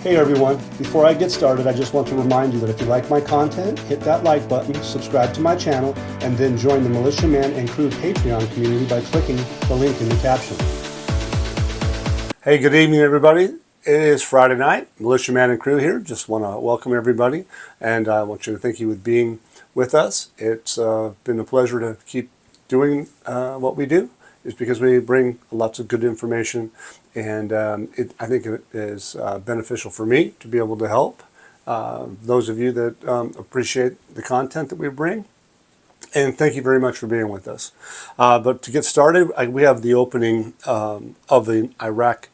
Hey everyone, before I get started, I just want to remind you that if you like my content, hit that like button, subscribe to my channel, and then join the Militia Man and Crew Patreon community by clicking the link in the caption. Hey, good evening everybody. It is Friday night, Militia Man and Crew here. Just want to welcome everybody, and I want you to thank you with being with us. It's been a pleasure to keep doing what we do. Is because we bring lots of good information, and I think it is beneficial for me to be able to help those of you that appreciate the content that we bring. And thank you very much for being with us. But to get started, we have the opening of the Iraq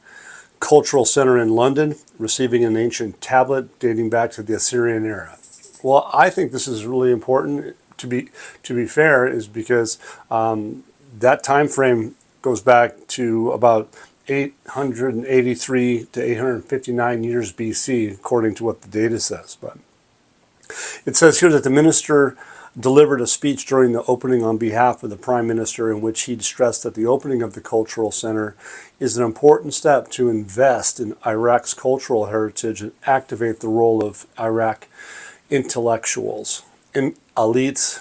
Cultural Center in London, receiving an ancient tablet dating back to the Assyrian era. Well, I think this is really important. To be fair, is because that time frame goes back to about 883 to 859 years BC, according to what the data says. But it says here that the minister delivered a speech during the opening on behalf of the Prime Minister, in which he stressed that the opening of the Cultural Center is an important step to invest in Iraq's cultural heritage and activate the role of Iraq intellectuals and elites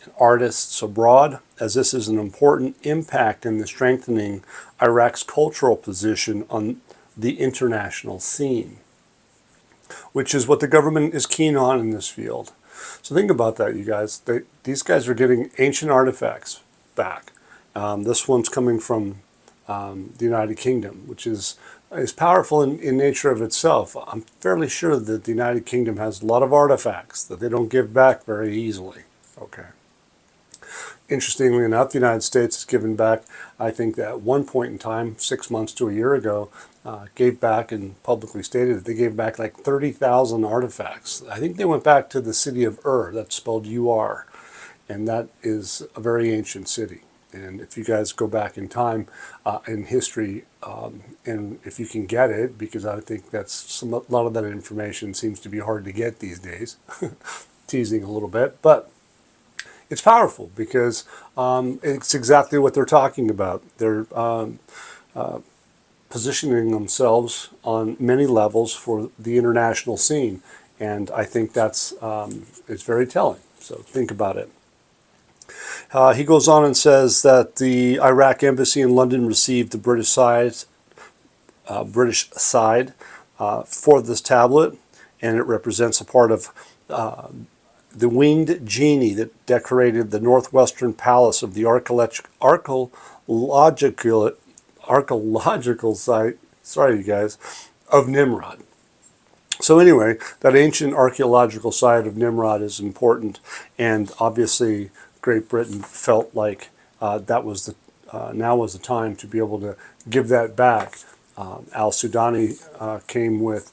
and artists abroad, as this is an important impact in the strengthening Iraq's cultural position on the international scene, which is what the government is keen on in this field. So think about that, you guys. These guys are getting ancient artifacts back. This one's coming from the United Kingdom, which is powerful in nature of itself. I'm fairly sure that the United Kingdom has a lot of artifacts that they don't give back very easily. Okay. Interestingly enough, the United States has given back, I think that at one point in time, 6 months to a year ago, gave back and publicly stated that they gave back like 30,000 artifacts. I think they went back to the city of that's spelled U-R, and that is a very ancient city. And if you guys go back in time, in history, and if you can get it, because I think that's a lot of that information seems to be hard to get these days, teasing a little bit, but it's powerful because it's exactly what they're talking about. They're positioning themselves on many levels for the international scene, and I think that's it's very telling. So think about it. He goes on and says that the Iraq embassy in London received the British side for this tablet, and it represents a part of the winged genie that decorated the northwestern palace of the archaeological site, sorry you guys, of Nimrod. So anyway, that ancient archaeological site of Nimrod is important, and obviously Great Britain felt like that was now was the time to be able to give that back. Al-Sudani came with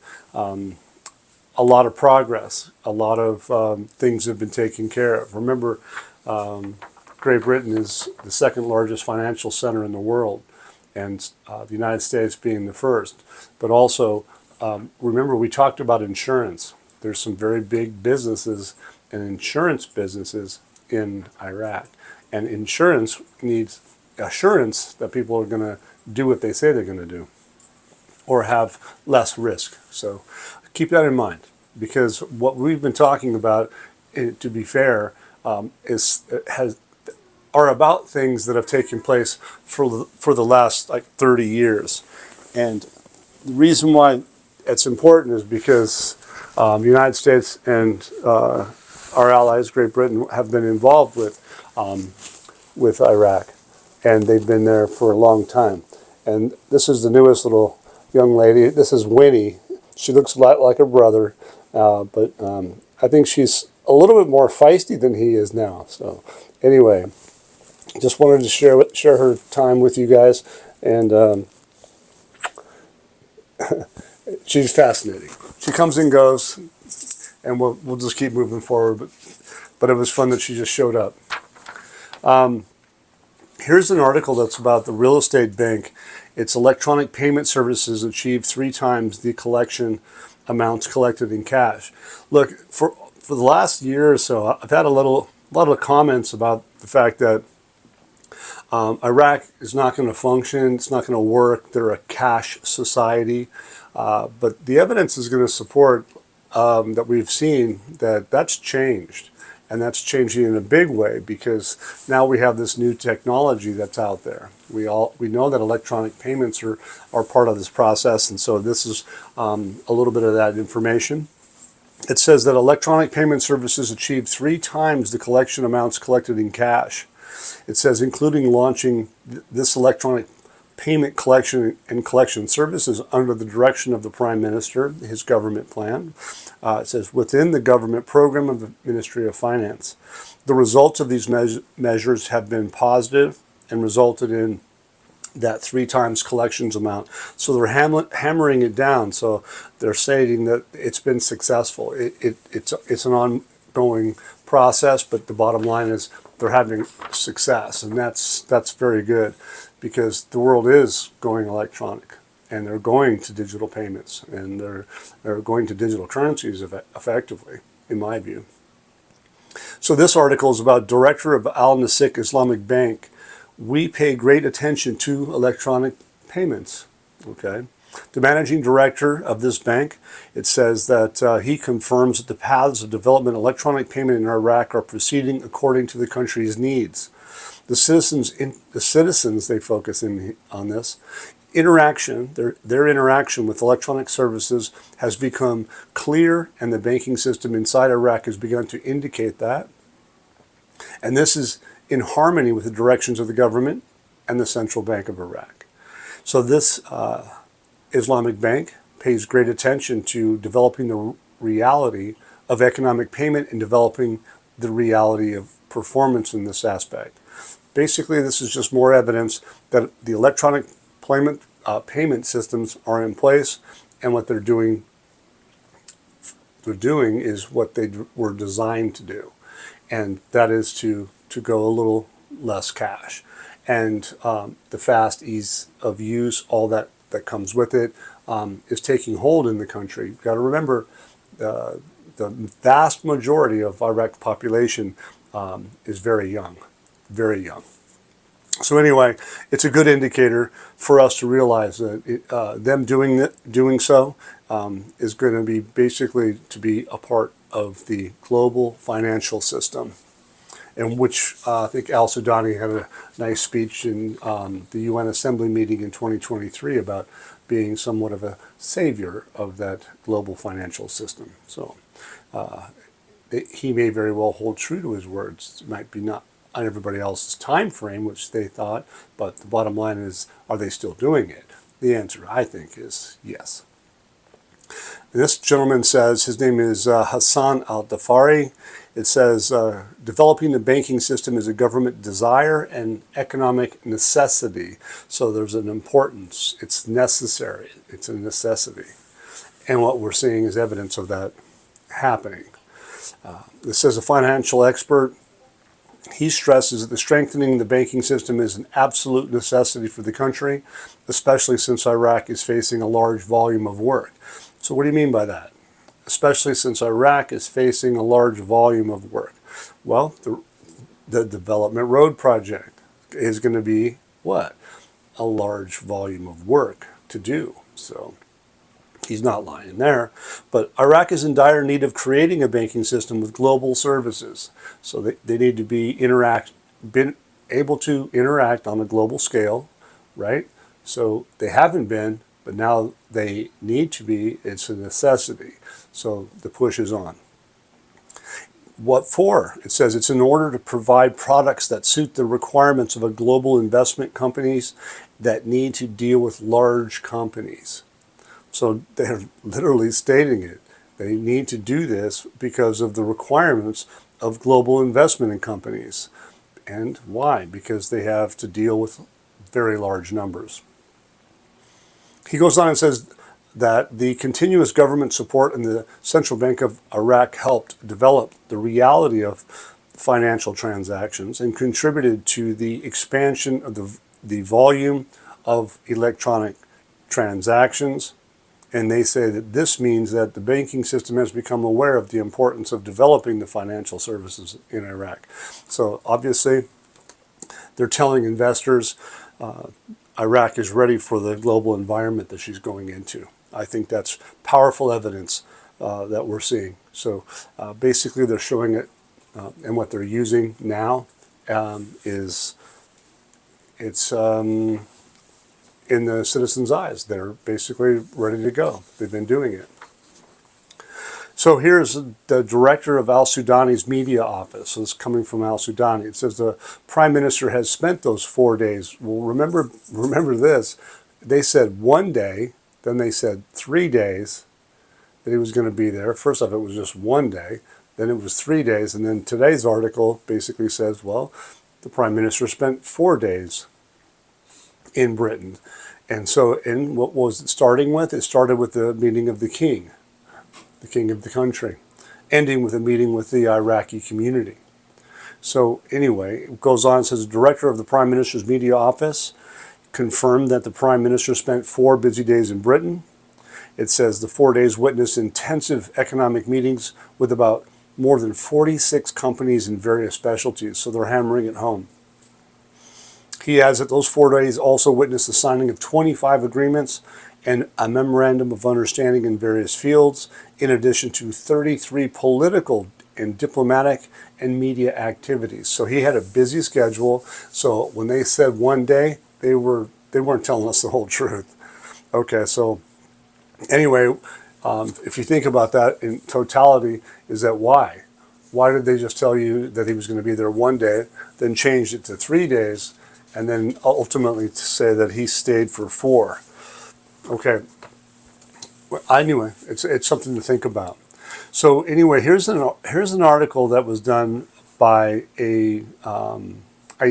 a lot of progress, a lot of things have been taken care of. Remember, Great Britain is the second largest financial center in the world, and the United States being the first. But also, remember we talked about insurance. There's some very big businesses and insurance businesses in Iraq, and insurance needs assurance that people are going to do what they say they're going to do, or have less risk. So keep that in mind, because what we've been talking about, to be fair, are about things that have taken place for the last like 30 years. And the reason why it's important is because the United States and our allies, Great Britain, have been involved with Iraq, and they've been there for a long time. And this is the newest little young lady. This is Winnie. She looks a lot like her brother, but I think she's a little bit more feisty than he is now. So anyway, just wanted to share her time with you guys, and she's fascinating. She comes and goes, and we'll just keep moving forward. But it was fun that she just showed up. Here's an article that's about the real estate bank. Its electronic payment services achieved 3 times the collection amounts collected in cash. Look, for the last year or so, I've had a lot of comments about the fact that Iraq is not going to function. It's not going to work. They're a cash society. But the evidence is going to support that we've seen that that's changed. And that's changing in a big way because now we have this new technology that's out there. We know that electronic payments are part of this process, and so this is a little bit of that information. It says that electronic payment services achieved 3 times the collection amounts collected in cash. It says including launching this electronic payment collection and collection services under the direction of the Prime Minister, his government plan. It says within the government program of the Ministry of Finance. The results of these measures have been positive and resulted in that 3 times collections amount. So they're hammering it down. So they're stating that it's been successful. It's an ongoing process, but the bottom line is they're having success, and that's very good because the world is going electronic, and they're going to digital payments, and they're going to digital currencies effectively, in my view. So this article is about Director of Al Nasik Islamic Bank. We pay great attention to electronic payments. Okay, the managing director of this bank, it says that he confirms that the paths of development of electronic payment in Iraq are proceeding according to the country's needs. The citizens, they focus on this interaction. Their interaction with electronic services has become clear, and the banking system inside Iraq has begun to indicate that. And this is in harmony with the directions of the government and the Central Bank of Iraq. So this Islamic bank pays great attention to developing the reality of economic payment and developing the reality of performance in this aspect. Basically, this is just more evidence that the electronic payment systems are in place, and what they're doing is what they were designed to do, and that is to go a little less cash. And the fast ease of use, all that comes with it, is taking hold in the country. You've got to remember the vast majority of Iraq population is very young, very young. So anyway, it's a good indicator for us to realize that them doing so is going to be basically to be a part of the global financial system, in which I think Al Sudani had a nice speech in the UN Assembly meeting in 2023 about being somewhat of a savior of that global financial system. So he may very well hold true to his words. It might be not on everybody else's time frame, which they thought, but the bottom line is, are they still doing it? The answer, I think, is yes. And this gentleman says, his name is Hassan Al-Dafari. It says, developing the banking system is a government desire and economic necessity. So there's an importance. It's necessary. It's a necessity. And what we're seeing is evidence of that happening. This says a financial expert. He stresses that the strengthening of the banking system is an absolute necessity for the country, especially since Iraq is facing a large volume of work. So what do you mean by that? Especially since Iraq is facing a large volume of work. Well, the Development Road Project is going to be what? A large volume of work to do. So he's not lying there. But Iraq is in dire need of creating a banking system with global services. So they need to be able to interact on a global scale, right? So they haven't been, but now they need to be. It's a necessity. So the push is on. What for? It says it's in order to provide products that suit the requirements of a global investment companies that need to deal with large companies. So they're literally stating it. They need to do this because of the requirements of global investment in companies. And why? Because they have to deal with very large numbers. He goes on and says that the continuous government support in the Central Bank of Iraq helped develop the reality of financial transactions and contributed to the expansion of the volume of electronic transactions. And they say that this means that the banking system has become aware of the importance of developing the financial services in Iraq. So obviously, they're telling investors Iraq is ready for the global environment that she's going into. I think that's powerful evidence that we're seeing. So basically they're showing it, and what they're using now is it's in the citizens' eyes. They're basically ready to go. They've been doing it. So here's the director of al-Sudani's media office. So it's coming from al-Sudani. It says the prime minister has spent those 4 days. Well, remember this. They said 1 day, then they said 3 days that he was going to be there. First off, it was just 1 day. Then it was 3 days. And then today's article basically says, well, the prime minister spent 4 days in Britain. And so, and what was it starting with? It started with the meeting of the king of the country, ending with a meeting with the Iraqi community. So anyway, it goes on, it says the director of the Prime Minister's media office confirmed that the Prime Minister spent 4 busy days in Britain. It says the 4 days witnessed intensive economic meetings with about more than 46 companies in various specialties, so they're hammering it home. He adds that those 4 days also witnessed the signing of 25 agreements and a memorandum of understanding in various fields, in addition to 33 political and diplomatic and media activities. So he had a busy schedule. So when they said 1 day, they weren't telling us the whole truth. Okay, so anyway, if you think about that in totality, is that why? Why did they just tell you that he was going to be there 1 day, then changed it to 3 days, and then ultimately to say that he stayed for 4? Okay, anyway, it's something to think about. So anyway, here's an article that was done by a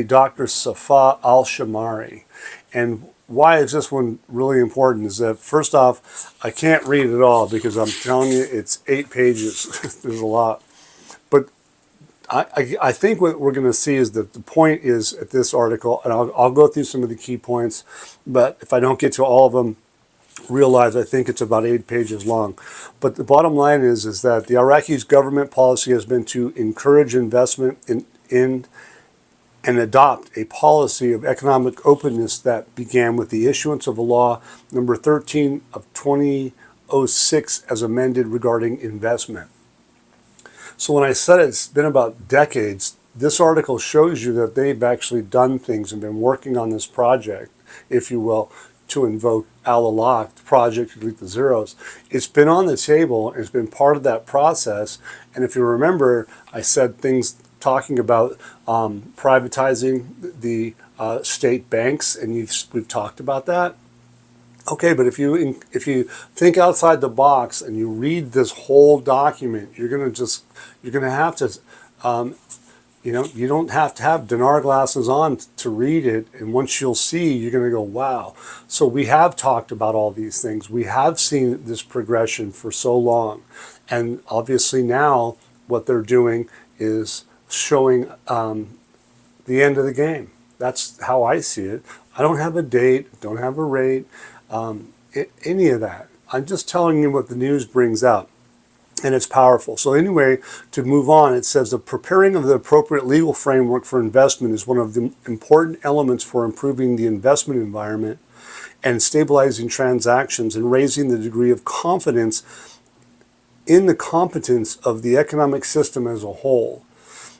Dr. Safa Al-Shamari. And why is this one really important is that, first off, I can't read it all because I'm telling you it's 8 pages. There's a lot. But I think what we're going to see is that the point is at this article, and I'll go through some of the key points, but if I don't get to all of them, realize I think it's about 8 pages long. But the bottom line is that the Iraqis' government policy has been to encourage investment in and adopt a policy of economic openness that began with the issuance of a law number 13 of 2006 as amended regarding investment. So when I said it's been about decades, this article shows you that they've actually done things and been working on this project, if you will, to invoke Al-Allah, the project to delete the zeros. It's been on the table. It's been part of that process. And if you remember, I said things talking about privatizing the state banks, and we've talked about that. Okay, but if you think outside the box and you read this whole document, you're gonna have to. You don't have to have Dinar glasses on to read it, and once you'll see, you're going to go, wow. So we have talked about all these things. We have seen this progression for so long, and obviously now what they're doing is showing the end of the game. That's how I see it. I don't have a date, don't have a rate, any of that. I'm just telling you what the news brings out. And it's powerful. So anyway, to move on, it says the preparing of the appropriate legal framework for investment is one of the important elements for improving the investment environment and stabilizing transactions and raising the degree of confidence in the competence of the economic system as a whole.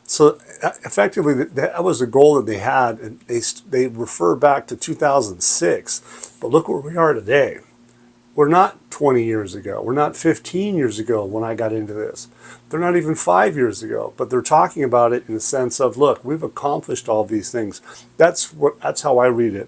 So effectively, that was the goal that they had, and they refer back to 2006. But look where we are today. We're not 20 years ago. We're not 15 years ago when I got into this. They're not even 5 years ago, but they're talking about it in the sense of, look, we've accomplished all these things. That's how I read it.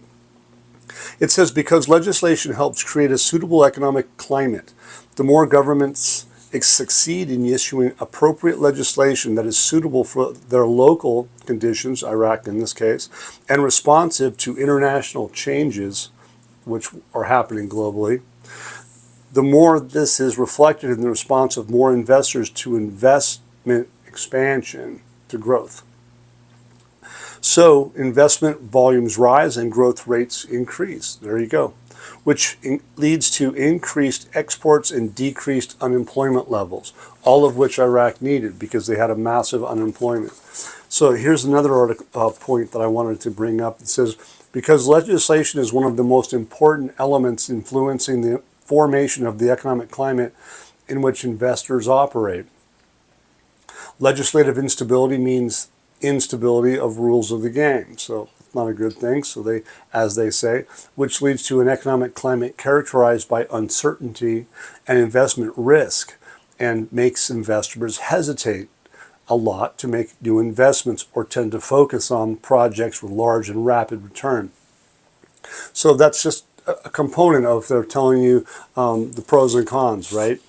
It says, because legislation helps create a suitable economic climate, the more governments succeed in issuing appropriate legislation that is suitable for their local conditions, Iraq in this case, and responsive to international changes, which are happening globally, the more this is reflected in the response of more investors to investment expansion, to growth. So investment volumes rise and growth rates increase. There you go. Which leads to increased exports and decreased unemployment levels, all of which Iraq needed because they had a massive unemployment. So here's another point that I wanted to bring up. It says, because legislation is one of the most important elements influencing the formation of the economic climate in which investors operate. Legislative instability means instability of rules of the game. So it's not a good thing. So they, as they say, which leads to an economic climate characterized by uncertainty and investment risk, and makes investors hesitate a lot to make new investments or tend to focus on projects with large and rapid return. So that's just a component of they're telling you the pros and cons, right?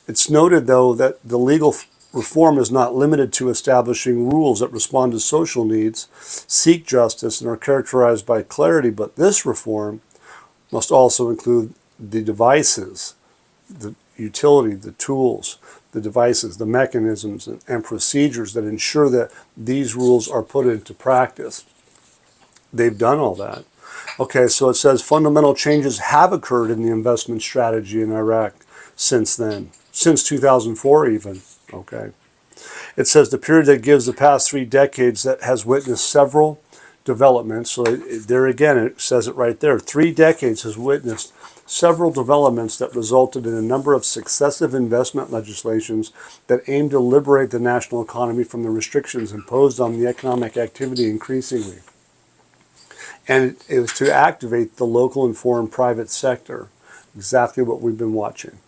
It's noted, though, that the legal reform is not limited to establishing rules that respond to social needs, seek justice, and are characterized by clarity, but this reform must also include the devices, the utility, the tools, the devices, the mechanisms, and procedures that ensure that these rules are put into practice. They've done all that. Okay, so it says fundamental changes have occurred in the investment strategy in Iraq since then, since 2004 even. Okay. It says the period that gives the past 3 decades that has witnessed several developments. So there again, it says it right there. 3 decades has witnessed several developments that resulted in a number of successive investment legislations that aim to liberate the national economy from the restrictions imposed on the economic activity increasingly. And it was to activate the local and foreign private sector, exactly what we've been watching.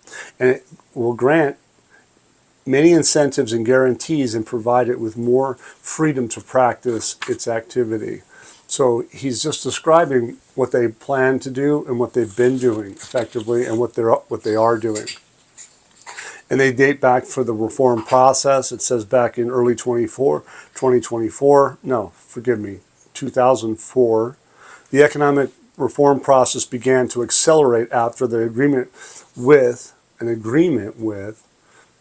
And it will grant many incentives and guarantees and provide it with more freedom to practice its activity. So he's just describing what they plan to do and what they've been doing effectively and what they are doing. And they date back for the reform process. It says back in early 2024, 2004, the economic reform process began to accelerate after the agreement with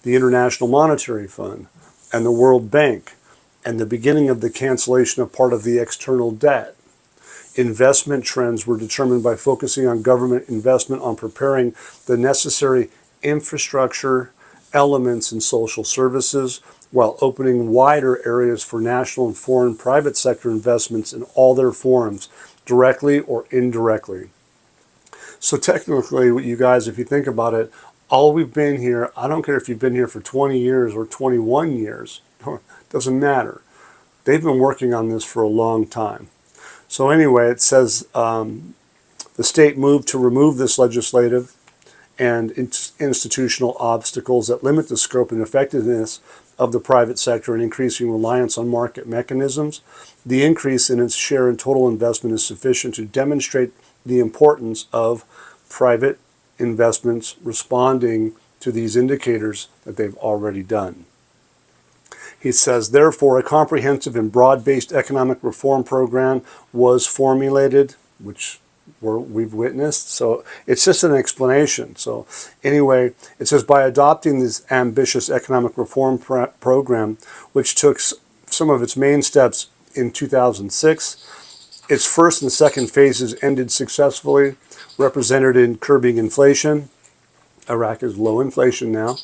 the International Monetary Fund and the World Bank, and the beginning of the cancellation of part of the external debt. Investment trends were determined by focusing on government investment on preparing the necessary infrastructure, elements, and social services, while opening wider areas for national and foreign private sector investments in all their forms, directly or indirectly. So technically, you guys, if you think about it, all we've been here, I don't care if you've been here for 20 years or 21 years, doesn't matter. They've been working on this for a long time. So anyway, it says the state moved to remove this legislative and institutional obstacles that limit the scope and effectiveness of the private sector and increasing reliance on market mechanisms. The increase in its share in total investment is sufficient to demonstrate the importance of private investments responding to these indicators that they've already done. He says, therefore, a comprehensive and broad-based economic reform program was formulated, which we've witnessed. So it's just an explanation. So anyway, it says, by adopting this ambitious economic reform program, which took some of its main steps in 2006, its first and second phases ended successfully, represented in curbing inflation. Iraq is low inflation now.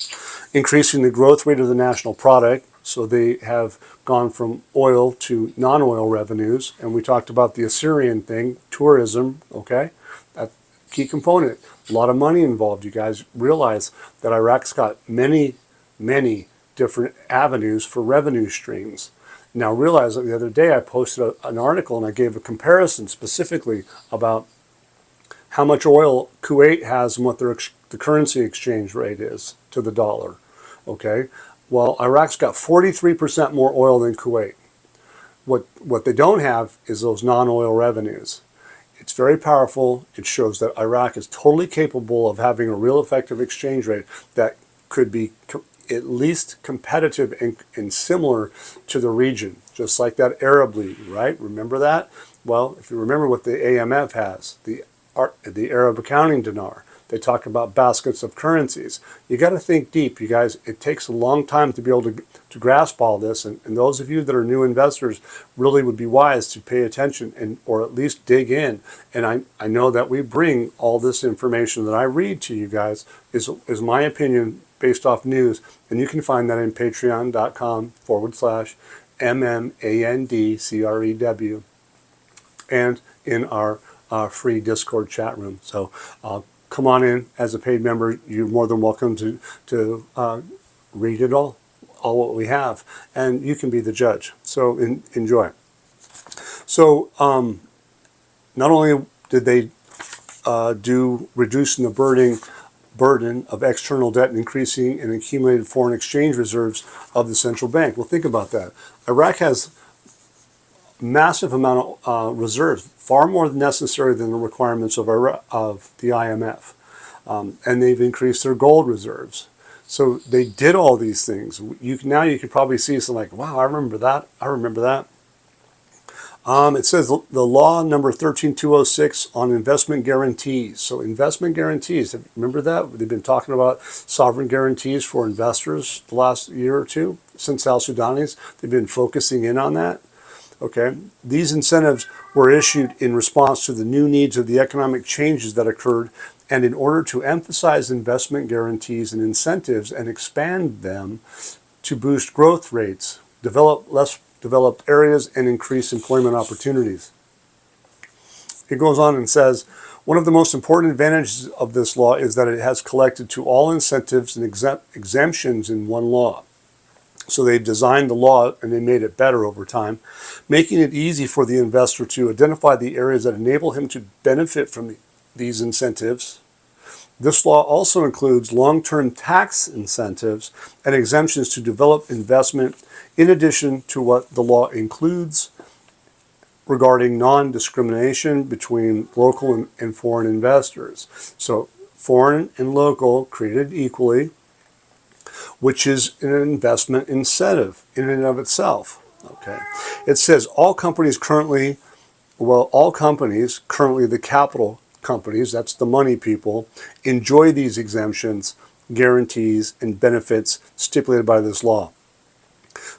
Increasing the growth rate of the national product. So they have gone from oil to non-oil revenues. And we talked about the Assyrian thing, tourism, okay? That's a key component. A lot of money involved. You guys realize that Iraq's got many, many different avenues for revenue streams. Now realize that the other day I posted an article and I gave a comparison specifically about how much oil Kuwait has and what the currency exchange rate is to the dollar, okay? Well, Iraq's got 43% more oil than Kuwait. What they don't have is those non-oil revenues. It's very powerful. It shows that Iraq is totally capable of having a real effective exchange rate that could be at least competitive and similar to the region, just like that Arab League, right? Remember that? Well, if you remember what the AMF has, the Arab accounting dinar, they talk about baskets of currencies. You got to think deep, you guys. It takes a long time to be able to grasp all this. And those of you that are new investors really would be wise to pay attention or at least dig in. And I know that we bring all this information that I read to you guys is my opinion based off news. And you can find that in patreon.com/MMANDCREW and in our free Discord chat room. So come on in as a paid member. You're more than welcome to read it all what we have, and you can be the judge. So enjoy. So not only did they do reducing the burden of external debt and increasing and accumulated foreign exchange reserves of the central bank. Well, think about that. Iraq has massive amount of reserves, far more necessary than the requirements of the IMF. And they've increased their gold reserves. So they did all these things. Now you can probably see something like, wow, I remember that. I remember that. It says the law number 13206 on investment guarantees. So investment guarantees, remember that? They've been talking about sovereign guarantees for investors the last year or two since Al-Sudanis. They've been focusing in on that. Okay, these incentives were issued in response to the new needs of the economic changes that occurred, and in order to emphasize investment guarantees and incentives and expand them to boost growth rates, develop less developed areas, and increase employment opportunities. It goes on and says, one of the most important advantages of this law is that it has collected to all incentives and exemptions in one law. So they've designed the law and they made it better over time, making it easy for the investor to identify the areas that enable him to benefit from these incentives. This law also includes long-term tax incentives and exemptions to develop investment, in addition to what the law includes regarding non-discrimination between local and foreign investors. So foreign and local treated equally, which is an investment incentive in and of itself. Okay, it says all companies currently, the capital companies, that's the money people, enjoy these exemptions, guarantees, and benefits stipulated by this law.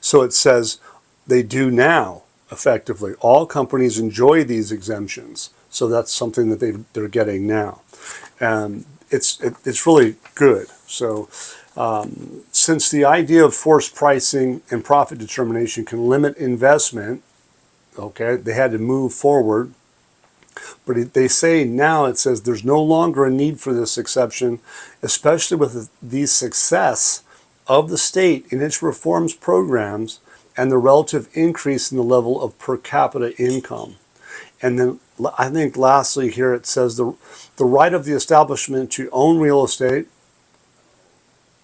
So it says they do now, effectively. All companies enjoy these exemptions. So that's something that they're getting now. And it's really good. So since the idea of forced pricing and profit determination can limit investment, okay, they had to move forward. But they say now, it says there's no longer a need for this exception, especially with the success of the state in its reforms programs and the relative increase in the level of per capita income. And then I think lastly here it says the right of the establishment to own real estate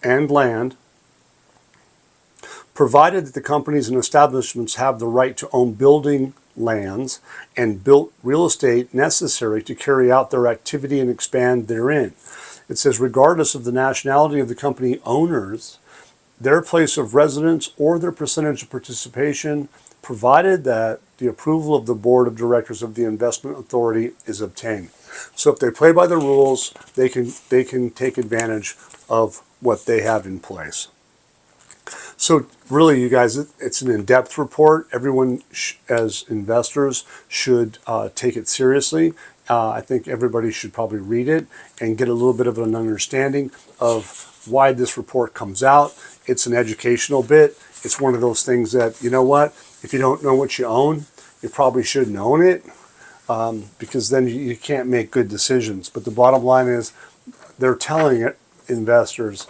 and land, provided that the companies and establishments have the right to own building lands and built real estate necessary to carry out their activity and expand therein. It says regardless of the nationality of the company owners, their place of residence, or their percentage of participation, provided that the approval of the board of directors of the investment authority is obtained. So if they play by the rules, they can take advantage of what they have in place. So really, you guys, it's an in-depth report. Everyone, as investors, should take it seriously. I think everybody should probably read it and get a little bit of an understanding of why this report comes out. It's an educational bit. It's one of those things that, you know what, if you don't know what you own, you probably shouldn't own it, because then you can't make good decisions. But the bottom line is they're telling investors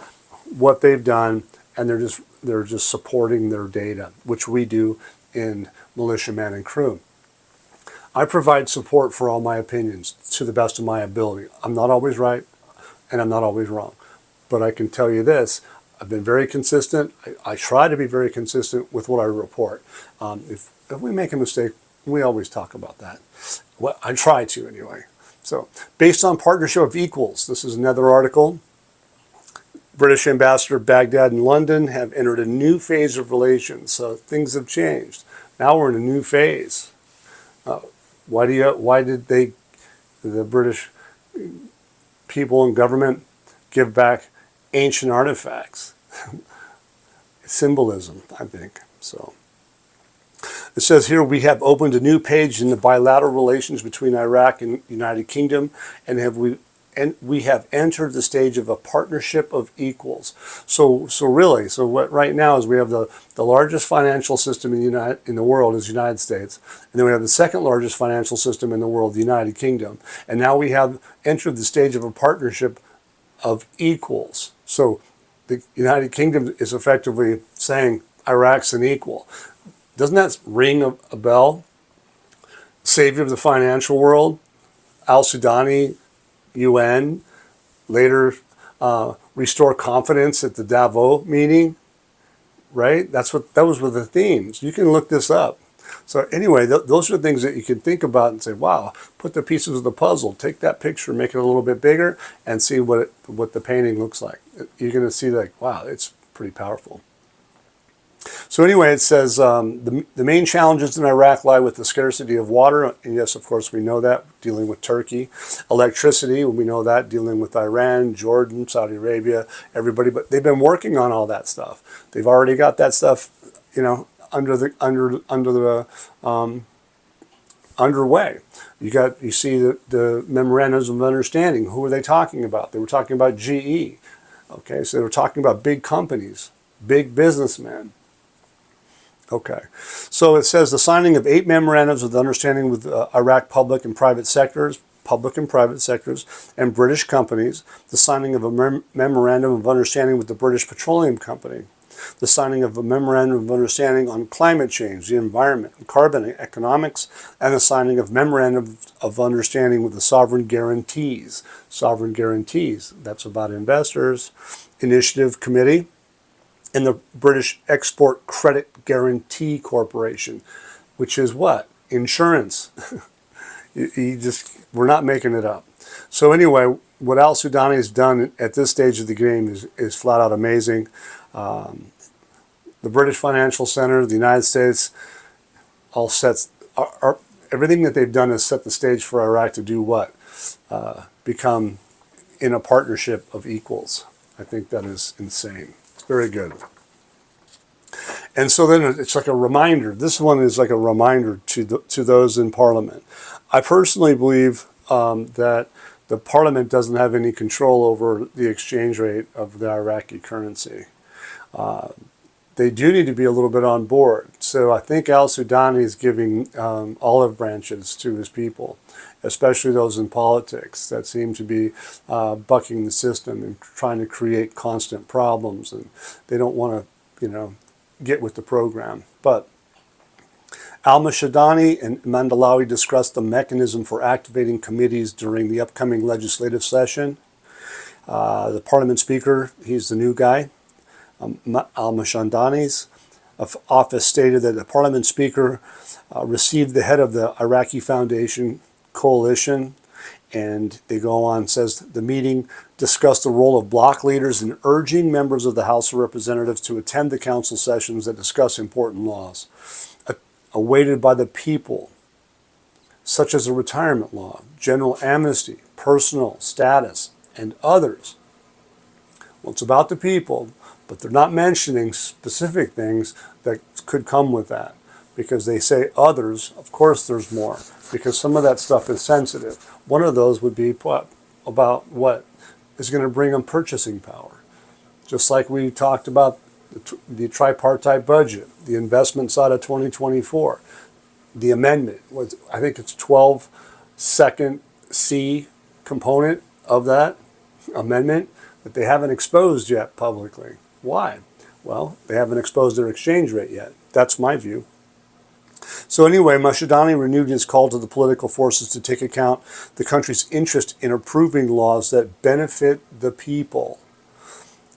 what they've done, and they're just supporting their data, which we do in Militia Man and Crew. I provide support for all my opinions to the best of my ability. I'm not always right, and I'm not always wrong. But I can tell you this, I've been very consistent. I try to be very consistent with what I report. If we make a mistake, we always talk about that. Well, I try to anyway. So, based on partnership of equals, this is another article. British Ambassador Baghdad and London have entered a new phase of relations. So things have changed. Now we're in a new phase. Why did the British people and government give back ancient artifacts? Symbolism, I think. So it says here we have opened a new page in the bilateral relations between Iraq and United Kingdom, and we have entered the stage of a partnership of equals. So really, what right now is we have the largest financial system in the world is the United States, and then we have the second largest financial system in the world, the United Kingdom, and now we have entered the stage of a partnership of equals. So the United Kingdom is effectively saying Iraq's an equal. Doesn't that ring a bell? Savior of the financial world, al-Sudani, UN, later restore confidence at the Davos meeting, right? That was one of the themes. You can look this up. So anyway, those are things that you can think about and say, wow, put the pieces of the puzzle, take that picture, make it a little bit bigger, and see what the painting looks like. You're going to see like, wow, it's pretty powerful. So anyway, it says the main challenges in Iraq lie with the scarcity of water, and yes, of course, we know that, dealing with Turkey. Electricity, we know that, dealing with Iran, Jordan, Saudi Arabia, everybody. But they've been working on all that stuff. They've already got that stuff, underway. You see the memorandums of understanding. Who are they talking about? They were talking about GE. Okay, so they were talking about big companies, big businessmen. Okay, so it says the signing of 8 memorandums of understanding with Iraq public and private sectors, and British companies, the signing of a memorandum of understanding with the British Petroleum Company, the signing of a memorandum of understanding on climate change, the environment, carbon economics, and the signing of memorandum of understanding with the sovereign guarantees. Sovereign guarantees, that's about investors, initiative committee, and the British Export Credit Guarantee Corporation, which is what? Insurance. We're not making it up. So anyway, what al-Sudani has done at this stage of the game is flat out amazing. The British Financial Center, the United States, all sets, everything that they've done is set the stage for Iraq to do what? Become in a partnership of equals. I think that is insane. Very good. And so then it's like a reminder. This one is like a reminder to those in Parliament. I personally believe that the Parliament doesn't have any control over the exchange rate of the Iraqi currency. They do need to be a little bit on board. So I think al-Sudani is giving olive branches to his people, especially those in politics that seem to be bucking the system and trying to create constant problems, and they don't want to, get with the program. But al-Mashadani and Mandalawi discussed the mechanism for activating committees during the upcoming legislative session. The Parliament Speaker, he's the new guy, al-Mashadani's office stated that the Parliament Speaker received the head of the Iraqi Foundation Coalition, and they go on, says the meeting discussed the role of bloc leaders in urging members of the House of Representatives to attend the council sessions that discuss important laws awaited by the people, such as the retirement law, general amnesty, personal status, and others. Well, it's about the people, but they're not mentioning specific things that could come with that, because they say others. Of course there's more, because some of that stuff is sensitive. One of those would be about what is going to bring them purchasing power. Just like we talked about the tripartite budget, the investment side of 2024, the amendment, I think it's 12 second C component of that amendment that they haven't exposed yet publicly. Why? Well, they haven't exposed their exchange rate yet. That's my view. So anyway, Mashadani renewed his call to the political forces to take account the country's interest in approving laws that benefit the people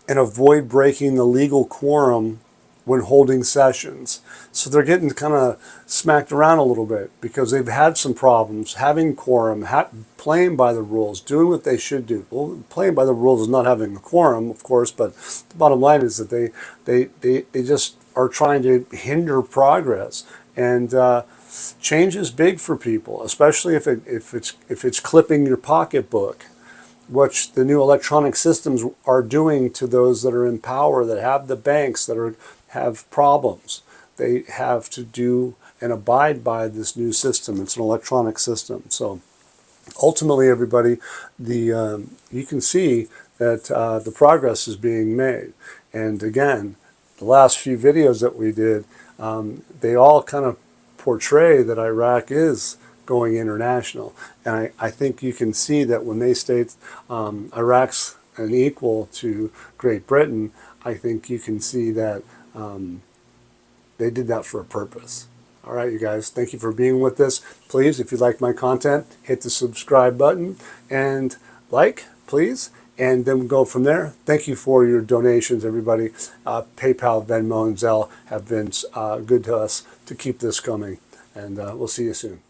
and avoid breaking the legal quorum when holding sessions. So they're getting kind of smacked around a little bit because they've had some problems having quorum, playing by the rules, doing what they should do. Well, playing by the rules is not having a quorum, of course, but the bottom line is that they just are trying to hinder progress. And change is big for people, especially if it's clipping your pocketbook, which the new electronic systems are doing to those that are in power, that have the banks that have problems. They have to do and abide by this new system. It's an electronic system. So ultimately, everybody, you can see that the progress is being made. And again, the last few videos that we did, they all kind of portray that Iraq is going international. And I think you can see that when they state Iraq's an equal to Great Britain, I think you can see that they did that for a purpose. All right, you guys, thank you for being with us. Please, if you like my content, hit the subscribe button and like, please, and then we'll go from there. Thank you for your donations, everybody. PayPal, Venmo, and Zelle have been good to us to keep this coming, and we'll see you soon.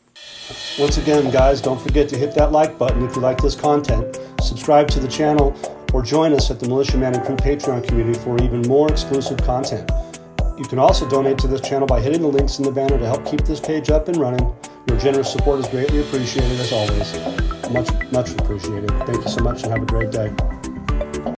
Once again, guys, don't forget to hit that like button if you like this content. Subscribe to the channel or join us at the Militia Man and Crew Patreon community for even more exclusive content. You can also donate to this channel by hitting the links in the banner to help keep this page up and running. Your generous support is greatly appreciated, as always. Much, much appreciated. Thank you so much and have a great day.